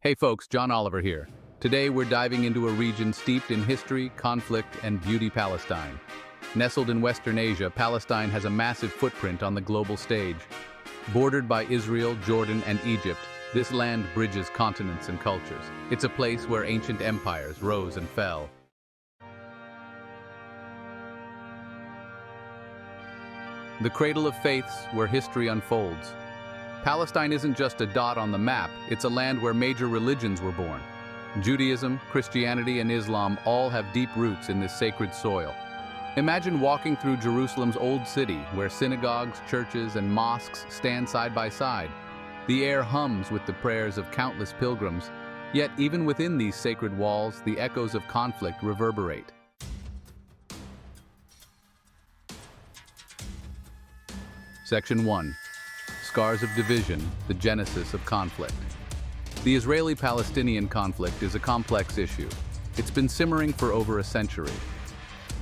Hey folks, John Oliver here. Today we're diving into a region steeped in history, conflict, and beauty, Palestine. Nestled in Western Asia, Palestine has a massive footprint on the global stage. Bordered by Israel, Jordan, and Egypt, this land bridges continents and cultures. It's a place where ancient empires rose and fell. The cradle of faiths where history unfolds. Palestine isn't just a dot on the map, it's a land where major religions were born. Judaism, Christianity, and Islam all have deep roots in this sacred soil. Imagine walking through Jerusalem's old city, where synagogues, churches, and mosques stand side by side. The air hums with the prayers of countless pilgrims, yet even within these sacred walls, the echoes of conflict reverberate. Section 1. Scars of division, the genesis of conflict. The Israeli-Palestinian conflict is a complex issue. It's been simmering for over a century.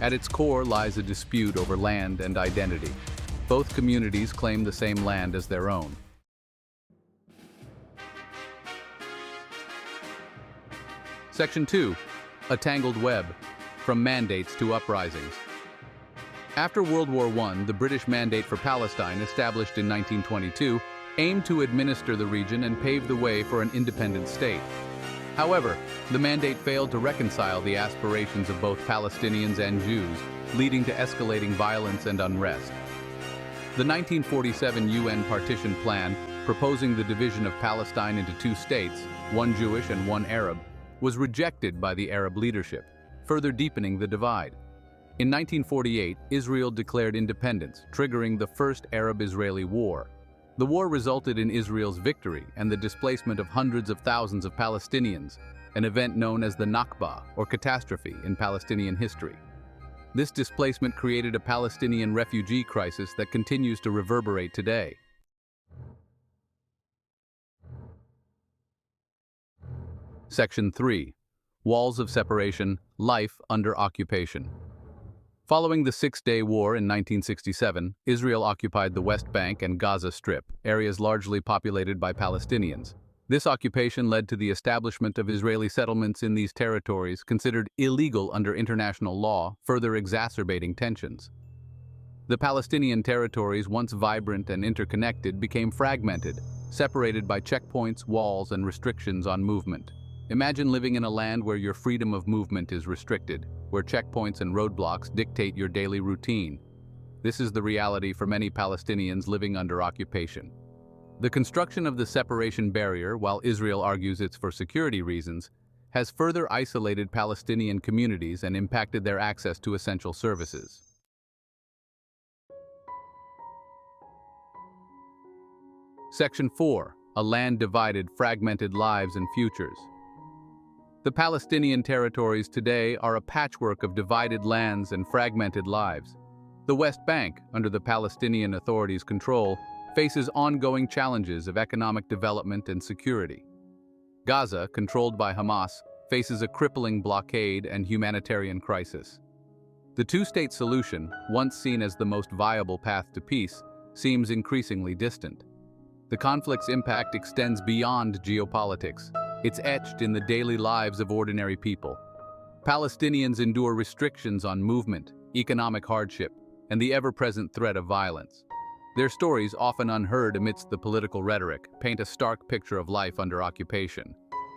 At its core lies a dispute over land and identity. Both communities claim the same land as their own. Section 2. A tangled web, from mandates to uprisings. After World War I, the British Mandate for Palestine, established in 1922, aimed to administer the region and pave the way for an independent state. However, the mandate failed to reconcile the aspirations of both Palestinians and Jews, leading to escalating violence and unrest. The 1947 UN partition plan, proposing the division of Palestine into two states, one Jewish and one Arab, was rejected by the Arab leadership, further deepening the divide. In 1948, Israel declared independence, triggering the First Arab-Israeli War. The war resulted in Israel's victory and the displacement of hundreds of thousands of Palestinians, an event known as the Nakba, or catastrophe, in Palestinian history. This displacement created a Palestinian refugee crisis that continues to reverberate today. Section 3. Walls of separation, life under occupation. Following the Six-Day War in 1967, Israel occupied the West Bank and Gaza Strip, areas largely populated by Palestinians. This occupation led to the establishment of Israeli settlements in these territories considered illegal under international law, further exacerbating tensions. The Palestinian territories, once vibrant and interconnected, became fragmented, separated by checkpoints, walls, and restrictions on movement. Imagine living in a land where your freedom of movement is restricted, where checkpoints and roadblocks dictate your daily routine. This is the reality for many Palestinians living under occupation. The construction of the separation barrier, while Israel argues it's for security reasons, has further isolated Palestinian communities and impacted their access to essential services. Section 4. A land divided, fragmented lives and futures. The Palestinian territories today are a patchwork of divided lands and fragmented lives. The West Bank, under the Palestinian Authority's control, faces ongoing challenges of economic development and security. Gaza, controlled by Hamas, faces a crippling blockade and humanitarian crisis. The two-state solution, once seen as the most viable path to peace, seems increasingly distant. The conflict's impact extends beyond geopolitics. It's etched in the daily lives of ordinary people. Palestinians endure restrictions on movement, economic hardship, and the ever-present threat of violence. Their stories, often unheard amidst the political rhetoric, paint a stark picture of life under occupation.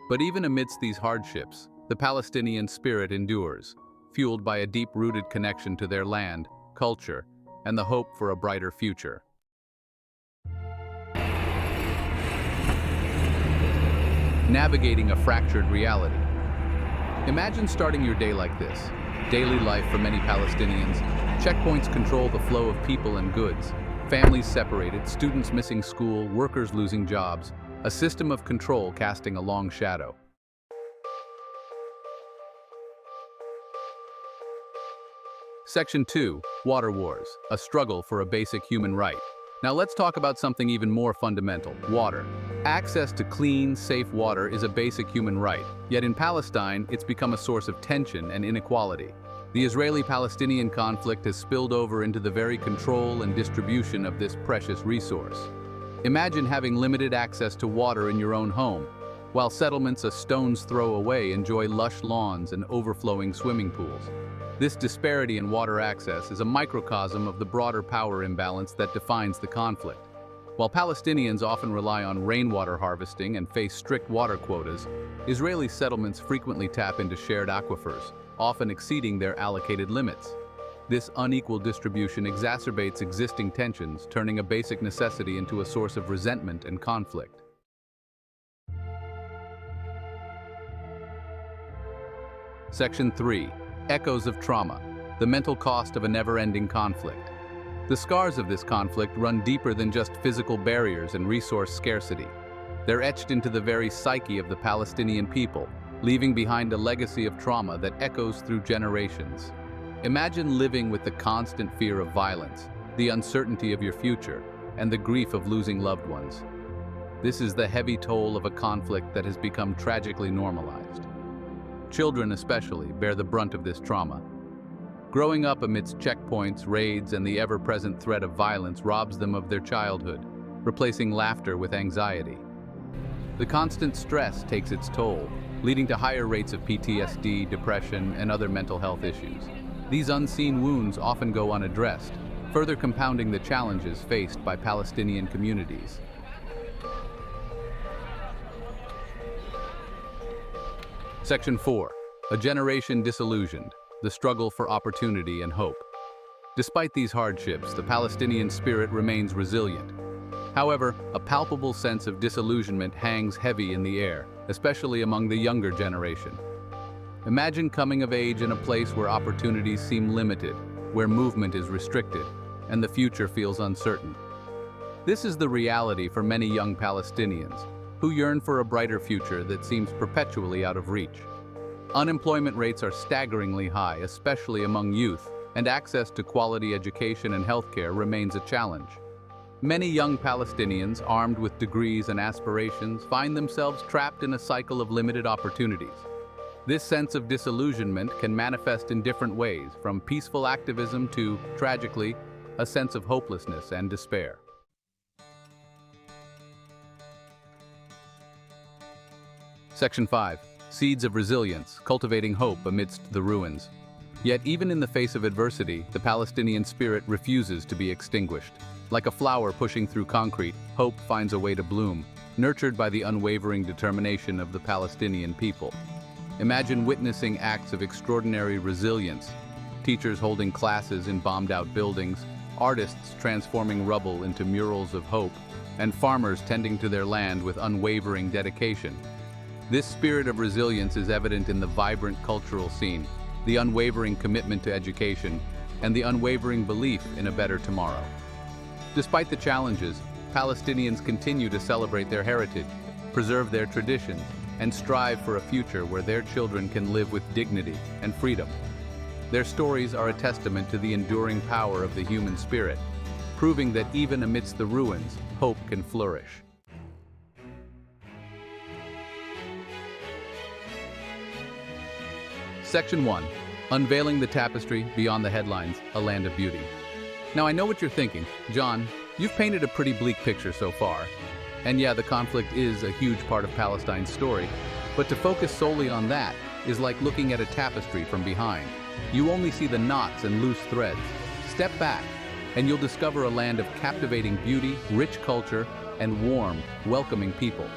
But even amidst these hardships, the Palestinian spirit endures, fueled by a deep-rooted connection to their land, culture, and the hope for a brighter future. Navigating a fractured reality. Imagine starting your day like this. Daily life for many Palestinians. Checkpoints control the flow of people and goods. Families separated, students missing school, workers losing jobs. A system of control casting a long shadow. Section 2. Water wars. A struggle for a basic human right. Now let's talk about something even more fundamental, water. Access to clean, safe water is a basic human right, yet in Palestine, it's become a source of tension and inequality. The Israeli-Palestinian conflict has spilled over into the very control and distribution of this precious resource. Imagine having limited access to water in your own home. while settlements a stone's throw away enjoy lush lawns and overflowing swimming pools. This disparity in water access is a microcosm of the broader power imbalance that defines the conflict. While Palestinians often rely on rainwater harvesting and face strict water quotas, Israeli settlements frequently tap into shared aquifers, often exceeding their allocated limits. This unequal distribution exacerbates existing tensions, turning a basic necessity into a source of resentment and conflict. Section 3. Echoes of trauma, the mental cost of a never-ending conflict. The scars of this conflict run deeper than just physical barriers and resource scarcity. They're etched into the very psyche of the Palestinian people, leaving behind a legacy of trauma that echoes through generations. Imagine living with the constant fear of violence, the uncertainty of your future, and the grief of losing loved ones. This is the heavy toll of a conflict that has become tragically normalized. Children especially bear the brunt of this trauma. Growing up amidst checkpoints, raids, and the ever-present threat of violence robs them of their childhood, replacing laughter with anxiety. The constant stress takes its toll, leading to higher rates of PTSD, depression, and other mental health issues. These unseen wounds often go unaddressed, further compounding the challenges faced by Palestinian communities. Section 4. A generation disillusioned, the struggle for opportunity and hope. Despite these hardships, the Palestinian spirit remains resilient. However, a palpable sense of disillusionment hangs heavy in the air, especially among the younger generation. Imagine coming of age in a place where opportunities seem limited, where movement is restricted, and the future feels uncertain. This is the reality for many young Palestinians, who yearn for a brighter future that seems perpetually out of reach. Unemployment rates are staggeringly high, especially among youth, and access to quality education and healthcare remains a challenge. Many young Palestinians, armed with degrees and aspirations, find themselves trapped in a cycle of limited opportunities. This sense of disillusionment can manifest in different ways, from peaceful activism to, tragically, a sense of hopelessness and despair. Section 5. Seeds of resilience, cultivating hope amidst the ruins. Yet even in the face of adversity, the Palestinian spirit refuses to be extinguished. Like a flower pushing through concrete, hope finds a way to bloom, nurtured by the unwavering determination of the Palestinian people. Imagine witnessing acts of extraordinary resilience, teachers holding classes in bombed-out buildings, artists transforming rubble into murals of hope, and farmers tending to their land with unwavering dedication. This spirit of resilience is evident in the vibrant cultural scene, the unwavering commitment to education, and the unwavering belief in a better tomorrow. Despite the challenges, Palestinians continue to celebrate their heritage, preserve their traditions, and strive for a future where their children can live with dignity and freedom. Their stories are a testament to the enduring power of the human spirit, proving that even amidst the ruins, hope can flourish. Section 1. Unveiling the tapestry beyond the headlines, a land of beauty. Now I know what you're thinking. John, you've painted a pretty bleak picture so far. And yeah, the conflict is a huge part of Palestine's story, but to focus solely on that is like looking at a tapestry from behind. You only see the knots and loose threads. Step back, and you'll discover a land of captivating beauty, rich culture, and warm, welcoming people.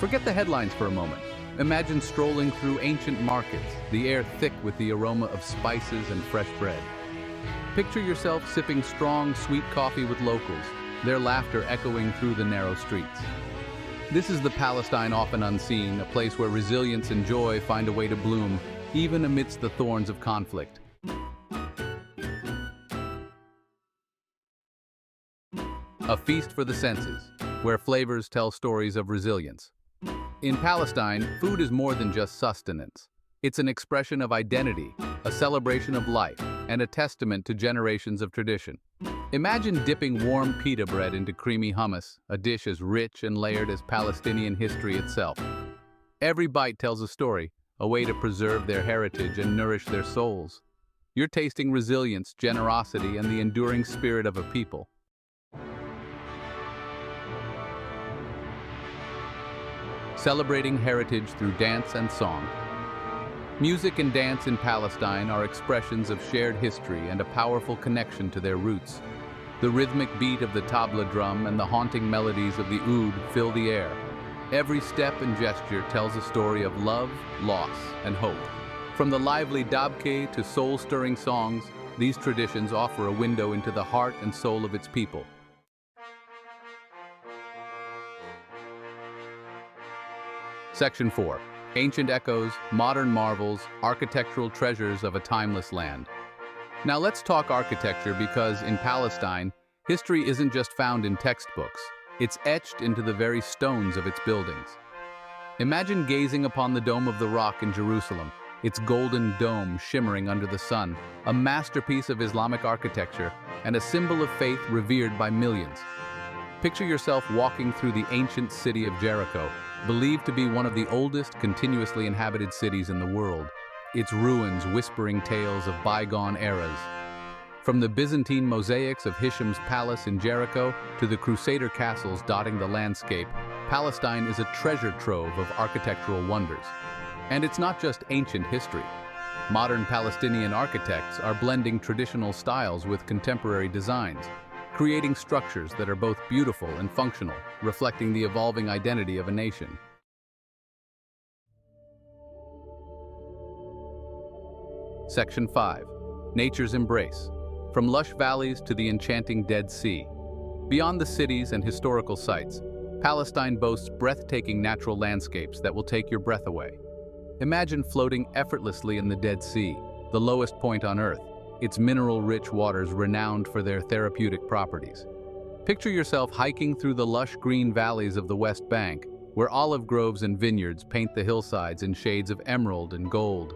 Forget the headlines for a moment. Imagine strolling through ancient markets, the air thick with the aroma of spices and fresh bread. Picture yourself sipping strong, sweet coffee with locals, their laughter echoing through the narrow streets. This is the Palestine often unseen, a place where resilience and joy find a way to bloom, even amidst the thorns of conflict. A feast for the senses, where flavors tell stories of resilience. In Palestine, food is more than just sustenance. It's an expression of identity, a celebration of life, and a testament to generations of tradition. Imagine dipping warm pita bread into creamy hummus, a dish as rich and layered as Palestinian history itself. Every bite tells a story, a way to preserve their heritage and nourish their souls. You're tasting resilience, generosity, and the enduring spirit of a people. celebrating heritage through dance and song. Music and dance in Palestine are expressions of shared history and a powerful connection to their roots. The rhythmic beat of the tabla drum and the haunting melodies of the oud fill the air. Every step and gesture tells a story of love, loss, and hope. From the lively dabke to soul-stirring songs, these traditions offer a window into the heart and soul of its people. Section 4. Ancient echoes, modern marvels, architectural treasures of a timeless land. Now let's talk architecture because in Palestine, history isn't just found in textbooks, it's etched into the very stones of its buildings. Imagine gazing upon the Dome of the Rock in Jerusalem, its golden dome shimmering under the sun, a masterpiece of Islamic architecture and a symbol of faith revered by millions. Picture yourself walking through the ancient city of Jericho, believed to be one of the oldest continuously inhabited cities in the world, its ruins whispering tales of bygone eras. From the Byzantine mosaics of Hisham's palace in Jericho to the Crusader castles dotting the landscape, Palestine is a treasure trove of architectural wonders. And it's not just ancient history. Modern Palestinian architects are blending traditional styles with contemporary designs, creating structures that are both beautiful and functional, reflecting the evolving identity of a nation. Section 5. Nature's embrace. From lush valleys to the enchanting Dead Sea. Beyond the cities and historical sites, Palestine boasts breathtaking natural landscapes that will take your breath away. Imagine floating effortlessly in the Dead Sea, the lowest point on Earth, its mineral-rich waters renowned for their therapeutic properties. Picture yourself hiking through the lush green valleys of the West Bank, where olive groves and vineyards paint the hillsides in shades of emerald and gold.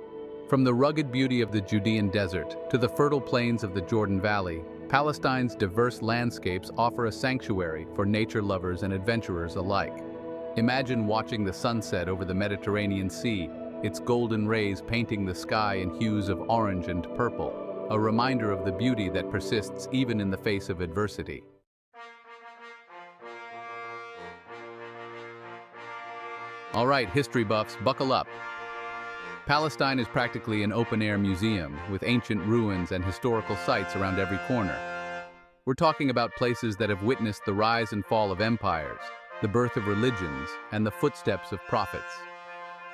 From the rugged beauty of the Judean desert to the fertile plains of the Jordan Valley, Palestine's diverse landscapes offer a sanctuary for nature lovers and adventurers alike. Imagine watching the sunset over the Mediterranean Sea, its golden rays painting the sky in hues of orange and purple, a reminder of the beauty that persists even in the face of adversity. All right, history buffs, buckle up. Palestine is practically an open-air museum with ancient ruins and historical sites around every corner. We're talking about places that have witnessed the rise and fall of empires, the birth of religions, and the footsteps of prophets.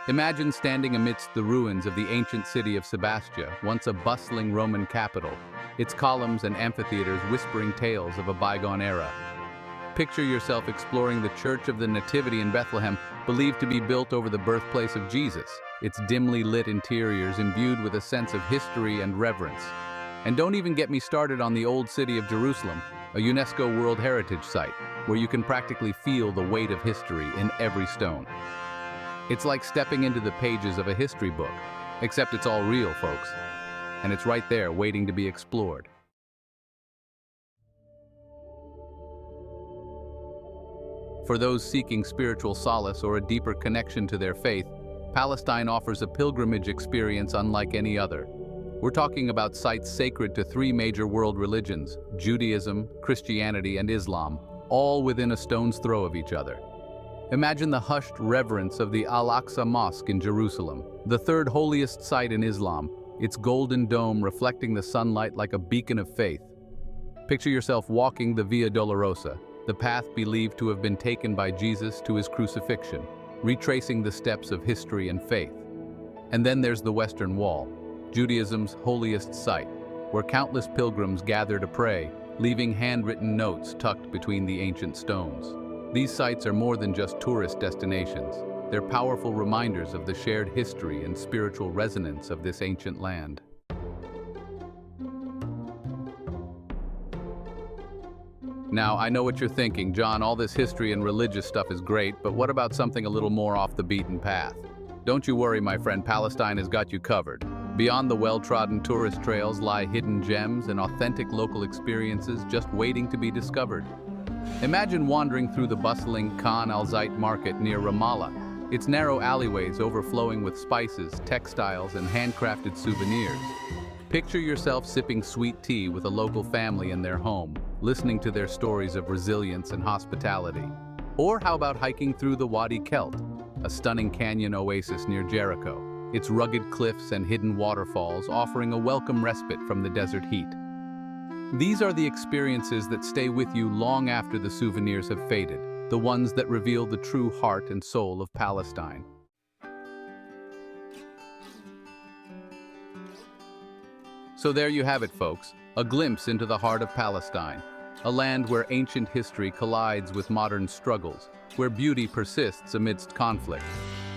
Imagine standing amidst the ruins of the ancient city of Sebastia, once a bustling Roman capital, its columns and amphitheaters whispering tales of a bygone era. Picture yourself exploring the Church of the Nativity in Bethlehem, believed to be built over the birthplace of Jesus, its dimly lit interiors imbued with a sense of history and reverence. And don't even get me started on the Old City of Jerusalem, a UNESCO World Heritage Site, where you can practically feel the weight of history in every stone. It's like stepping into the pages of a history book, except it's all real, folks. And it's right there waiting to be explored. For those seeking spiritual solace or a deeper connection to their faith, Palestine offers a pilgrimage experience unlike any other. We're talking about sites sacred to three major world religions, Judaism, Christianity, and Islam, all within a stone's throw of each other. Imagine the hushed reverence of the Al-Aqsa Mosque in Jerusalem, the third holiest site in Islam, its golden dome reflecting the sunlight like a beacon of faith. Picture yourself walking the Via Dolorosa, the path believed to have been taken by Jesus to his crucifixion, retracing the steps of history and faith. And then there's the Western Wall, Judaism's holiest site, where countless pilgrims gather to pray, leaving handwritten notes tucked between the ancient stones. These sites are more than just tourist destinations. They're powerful reminders of the shared history and spiritual resonance of this ancient land. Now, I know what you're thinking, John, all this history and religious stuff is great, but what about something a little more off the beaten path? Don't you worry, my friend, Palestine has got you covered. Beyond the well-trodden tourist trails lie hidden gems and authentic local experiences just waiting to be discovered. Imagine wandering through the bustling Khan al-Zayt market near Ramallah, its narrow alleyways overflowing with spices, textiles, and handcrafted souvenirs. Picture yourself sipping sweet tea with a local family in their home, listening to their stories of resilience and hospitality. Or how about hiking through the Wadi Kelt, a stunning canyon oasis near Jericho, its rugged cliffs and hidden waterfalls offering a welcome respite from the desert heat. These are the experiences that stay with you long after the souvenirs have faded, the ones that reveal the true heart and soul of Palestine. So there you have it, folks, a glimpse into the heart of Palestine, a land where ancient history collides with modern struggles, where beauty persists amidst conflict.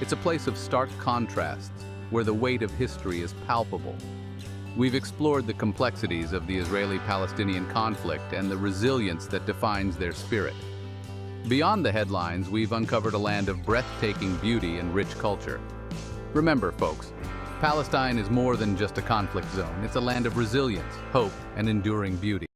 It's a place of stark contrasts, where the weight of history is palpable. We've explored the complexities of the Israeli-Palestinian conflict and the resilience that defines their spirit. Beyond the headlines, we've uncovered a land of breathtaking beauty and rich culture. Remember, folks, Palestine is more than just a conflict zone. It's a land of resilience, hope, and enduring beauty.